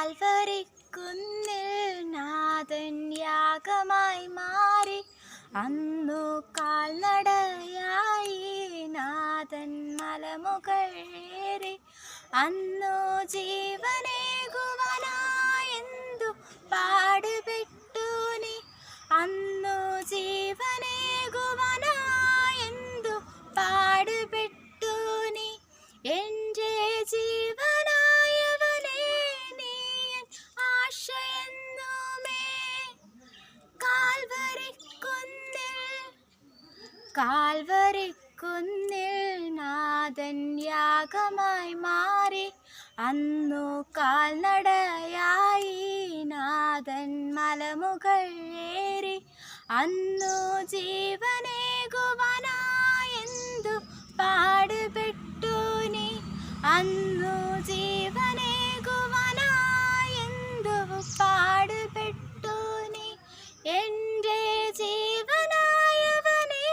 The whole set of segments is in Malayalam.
കാൽവരിക്കുന്നിൽ നാഥൻ യാഗമായി മാറി. അന്നു കാൽനടയായി നാഥൻ മലമുകളേറി. അന്നു ജീവനേകുവാനായെന്തു പാടുപെട്ടു നീ. അന്നു ജീവനേകുവാനായെന്തു പാടുപെട്ടു നീ. എൻ്റെ ജീവനായവനേ നീ എൻ ആശയെന്നുമേ. കാൽവരിക്കുന്നിൽ നാഥൻ യാഗമായി മാറി. അന്നു കാൽനടയായി നാഥൻ മലമുകളേറി. അന്നു ജീവനേകുവാനായെന്തു പാടുപെട്ടു നീ. അന്നു ജീവനേകുവാനായെന്തു പാടുപെട്ടു നീ. എൻ്റെ ജീവനായവനേ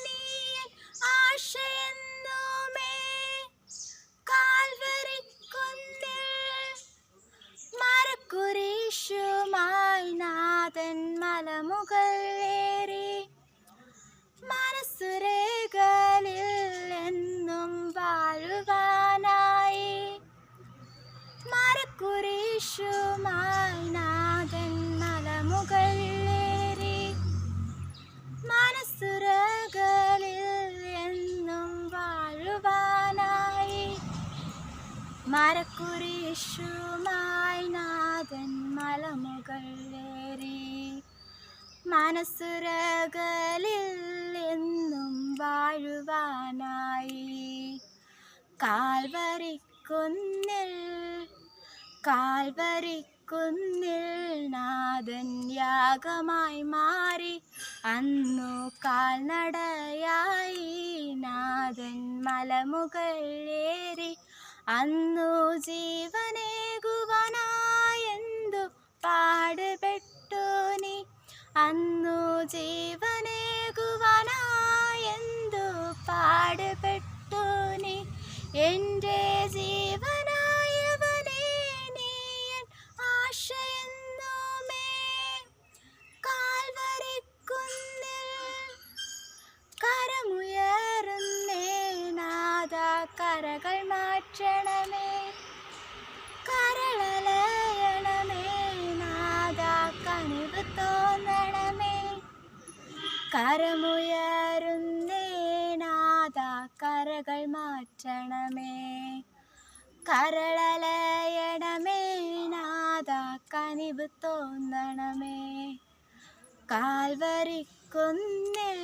നീ എൻ ആശയെന്നുമേ. കാൽവരിക്കുന്നിൽ മരക്കുരിശുമായി നാഥൻ മലമുകളേറി. മനസ്സുരകളിൽ എന്നും വാഴുവാനായി. മരക്കുരിശുമായി നാഥൻ മലമുകളേറി. മനസ്സുരകളിൽ എന്നും വാഴുവാനായി. മരക്കുരിശുമായി നാഥൻ മലമുകളേറി. മനസ്സുരകളിൽ എന്നും വാഴുവാനായി. കാൽവരിക്കുന്നിൽ നാഥൻ യാഗമായി മാറി. അന്നു കാൽനടയായി നാഥൻ മലമുകളേറി. അന്നു ജീവനേകുവാനായെന്തു പാടുപെട്ടു നീ. അന്നു ജീവനേകുവാനായെന്തു പാടുപെട്ടു നീ. എൻ്റെ ജീവനായവനേ നീ എൻ ആശയെന്നുമേ. കാൽവരിക്കുന്നിൽ കരമുയരുന്നേ നാഥ കരകൾ മാറ്റണമേ. കരളലയണമേ നാഥ കനിവ് തോന്നണമേ. കരമുയരുന്നേ നാഥ കരകൾ മാറ്റണമേ. കരളലയണമേ നാഥ കനിവ് തോന്നണമേ. കാൽവരിക്കുന്നിൽ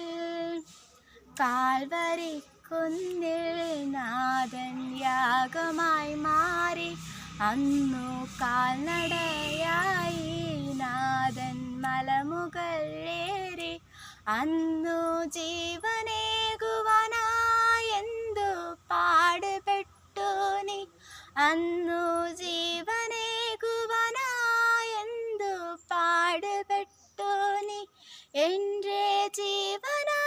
നാഥൻ യാഗമായി മാറി. അന്നു കാൽനടയായി നാഥൻ മലമുകളേറി. അന്നു ജീവനേകുവാനായെന്തു പാടുപെട്ടു നീ. അന്നു ജീവനേകുവാനായെന്തു പാടുപെട്ടു നീ. എൻ്റെ ജീവനാ